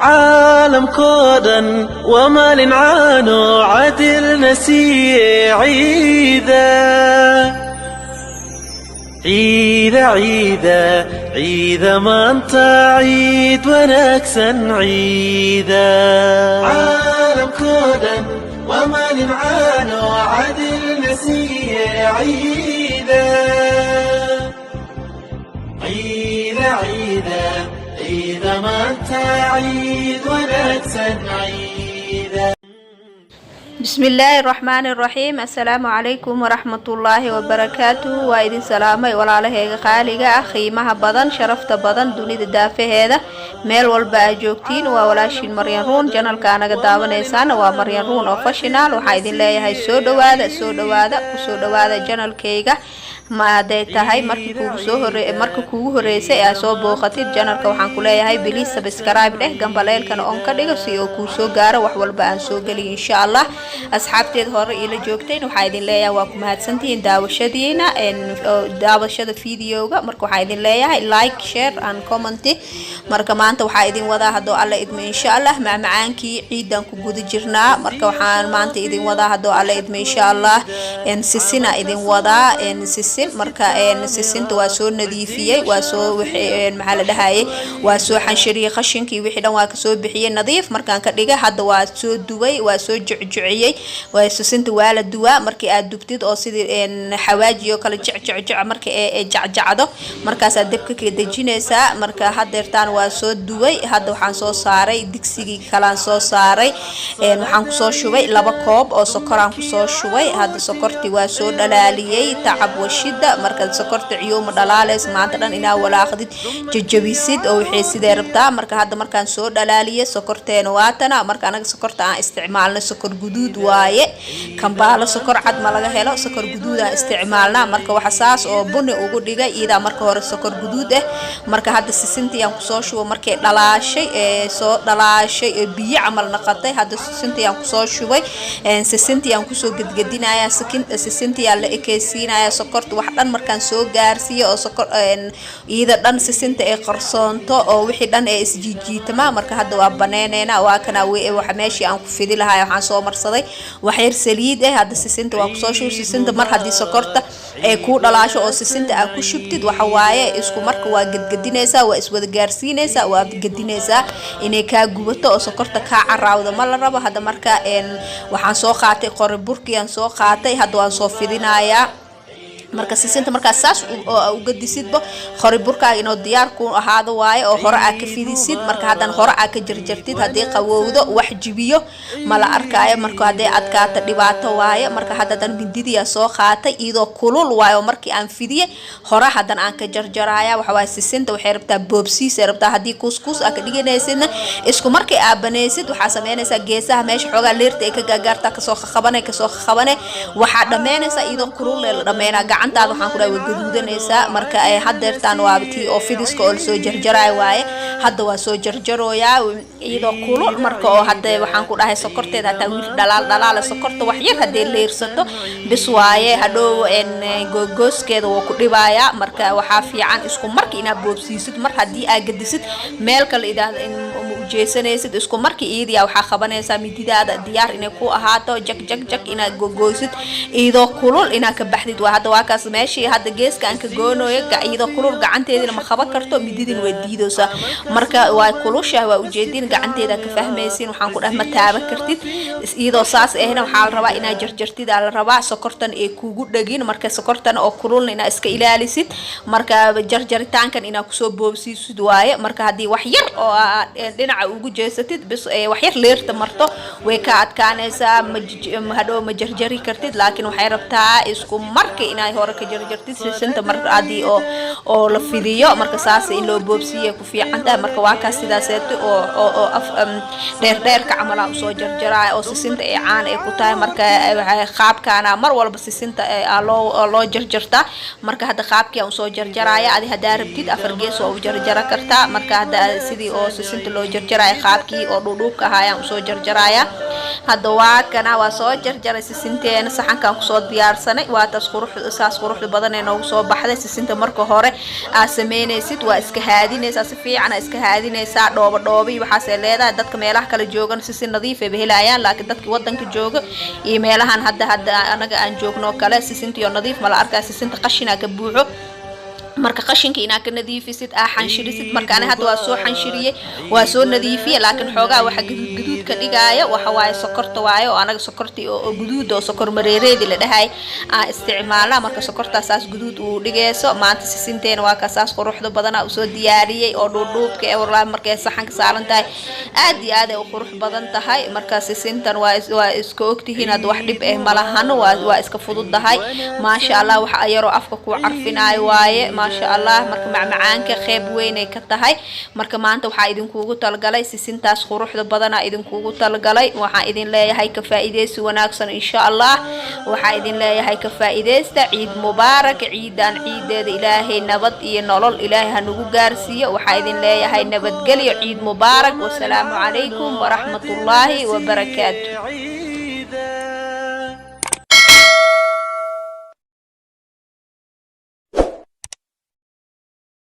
عالم كودا ومال عانو عدل نسي عيدا عيدا عيدا عيدا ما انت عيد ونكسا عيدا عالم كودا ومال عانو عدل نسي عيدا عيدا عيدا عيدا ما انت عيد ونكسا عيدا. بسم الله الرحمن الرحيم. السلام عليكم ورحمة الله وبركاته. وإذن سلامي ولا عليه خالقة قيمها بدن شرفت بدن دوني دافع هذا ميل والبا جوكتين وولاشين مريان رون جنال كان قدامنا إنسان ومريان رون أوفشنال وحايدين لي هاي سودوادا جنال كيغا ما ديتهاي marka kugu horeysay ee soo booqatid channelka waxaan ku leeyahay please subscribe leh gambaleelkan oo ka dhigo si uu ku soo gaaro wax walba aan soo galiyo insha Allah. asxaabteed hore ila joogteen waxaan idin leeyahay waa ku mahadsantihiin daawashada videoga. marka waxaan idin leeyahay like share and comment. marka maanta waxaan idin wadaa hadoo alla idmo insha Allah macmacaankii ciidan ku guda jirnaa. marka waxaan maanta idin wadaa hadoo alla idmo insha Allah sisina idin wadaa sisin. marka sisinta waa soo nadiifiyay waa soo wixii maxaa la dhahaayay waa soo xanshiriyay qashinkii wixii dhan waa ka soo bixiyay nadiif. markaan ka dhigay hadda waa soo duway waa soo jucjuciyay waa sisinta waa la duwaa. markii aad dubtid oo sidii xawaaji oo kala jicjuc markii ay jacjacdo markaas aad dabka ka dejinaysaa. marka hadeertaan waa soo duway hadda waxaan soo saaray digsigii kalaan soo saaray waxaan ku soo shubay 2 koob oo sokor aan ku soo shubay. hadda sokortii waa soo dhalaaliyay tacab washida marka sokorta ciyooma dhalaaleys maanta dhan inaa walaaqdid jajabisid oo wixii sidee rabtaa. marka hadda markaan soo dhalaaliyay sokorteena waatana. marka anaga sokorta aan isticmaalno sokor guduud waaye kambaalo sokor cad ma laga helo sokor guduud aan isticmaalna. marka waxa saas oo buni ugu dhigay iyada marka hore sokor guduud marka hadda sisintii aan ku soo shubo markay dhalaashay soo dhalaashay biyo camal noqotay. hadda sisintii aan ku soo shubay sisintii aan ku soo gadgadinaya sisintii aan la ekeysiinaya sokorta wax dhan markaan soo gaarsiyo oo sokor iyada dhan sisinta ay qarsoonto oo wixii dhan ay isjiijitama. marka hadda waa baneeneena waa kana waxa meeshii aan ku fidi lahaa waxaan soo marsaday wax yar saliid hadda sisinta waa ku soo shubay. sisinta mar hadii sokorta ay ku dhalaasho oo sisinta aad ku shubtid waxa waaye isku marka waa gadgadinaysaa waa iswada gaarsiinaysaa waa gadgadinaysaa inay ka gubato oo sokorta ka caraawdo ma la rabo. hadda marka waxaan soo qaatay qori burkiyaan soo qaatay hadda waan soo fidinayaa. marka sisinta marka saas oo gadisidba qori burkaaga inoo diyaar ku ahaado waaye oo hore aad ka fidisid. marka hadan hore aad ka jarjartid hadii qabowdo wax jibiyo mala arkaayo. marka hadii adkaata dhibaato waaye. marka hadan mindidiya soo qaatay iyadoo kulul waayo markii aan fidiyay hore hadan aan ka jarjaraaya. waxa waaye sisinta waxay rabtaa boobsiis ay rabtaa hadii couscous aad ka dhiganaysidna isku markii aad banaysid waxa sameynaysaa geesaha meesha xoogaa leerta ay ka gaagaarta ka soo qabanay waxa dhameynaysaa iyadoo kulul la dhameynaa gacantaada waxaan ku dhahay gaduudanaysaa. marka ay hadeertaan waa tii oo fidiska oo soo jarjaray waaye hadda waa soo jarjarooyaa iyadoo kulul. marka oo hadda waxaan ku dhahay sokorteeda hata wiil dhalaal sokorta wax yar hadii leersato bis waaye hadhow gooskeeda waa ku dhibaaya. marka waxa fiican isku markii inaad boobsiisid mar hadii aad gadisid meel kale in jeesanaysid isku markii iyada waxa qabanaysaa mididaada diyaar inay ku ahaato jak inaad gogoysid iyadoo kulul inaad ka baxdid. waa hadda waa kaas meeshii hadda geeska aan ka goonooyo iyadoo kulul gacanteedina ma qaban karto mididin way diidoosaa. marka waa kulusha waa ujeedin gacanteeda ka fahmaysiin waxaan ku dhahay ma taaban kartid iyadoo saas ahna waxaa la rabaa inaad jarjartid la rabaa sokortan ay kugu dhagin. marka sokortan oo kulul inaad iska ilaalisid marka jarjaritaankan inaad ku soo boobsiisid waaye. marka hadii wax yar oo dhinaca ugu jeesatid bis wax yar leerta marto way ka adkaanaysaa hadhow ma jarjari kartid. laakiin waxay rabtaa isku markii inaad hore ka jarjartid sisinta marka adii oo la fidiyo marka saas in loo boobsiyo ku fiican tahay. marka waa ka sidaas oo dheer ka camala u soo jarjaray oo sisinta ay caan ay ku tahay. marka qaabkaana mar walba sisinta loo jarjarta. marka hadda qaabkii aan soo jarjaraya adi hadaa rabtid afar gees oo jarjara kartaa. marka hadda sidii oo sisinta loo jarjaraya qaabkii oo dhudhuubka ahaayaan usoo jarjaraya hadda waa kana waa soo jarjaray sisinteena saxankan kusoo diyaarsanay waa taas quruxda badan ee noogu soo baxday sisinta marka hore aa sameynaysid waa iska haadinaysaa si fiican iska haadinaysaa dhoobo waxaas ay leedahay dadka meelaha kala joogan sisin nadiif ay helayaan laakiin dadka wadanka jooga iyo meelahan hadda anaga aan joogno kale sisinta iyo nadiif ma la arkaa sisinta qashina ka buuxo marka qashinka ina ka nadiifisid xanshirisid marka ana hadda waa soo xanshiriyay waa soo nadiifiyay laakiin xoogaa waxa guduud ka dhigaya waxa waay sokorta waayo oo anaga sokorti oo guduud oo sokor mareereedi la dhahay aan isticmaalna marka sokortaas guduud uu dhigayso maanta sisinteena waa kaas quruxda badan oo soo diyaariyay oo dhuudhuubka ee walaal markay saxanka saaran tahay aad iyo aad ay u qurux badan tahay marka sisintan waa iska ogtihiin aad wax dhib ah malahan waa iska fududahay ma sha Allah waxa yaro afka ku carfinaay waaye ما شاء الله marka macmacaanka qayb weyn ay ka tahay marka maanta waxa idin kuugu talgalay sisintaas quruxda badan idin kuugu talgalay waxa idin leeyahay ka faa'iideysi wanaagsan insha Allah waxa idin leeyahay ka faa'iideysta ciid mubaarak ciidan ciideeda ilaahay nabad iyo nolol ilaahay hanugu gaarsiiyo waxa idin leeyahay nabadgelyo ciid mubaarak wassalaamu calaykum wa rahmatullaahi wa barakaatuh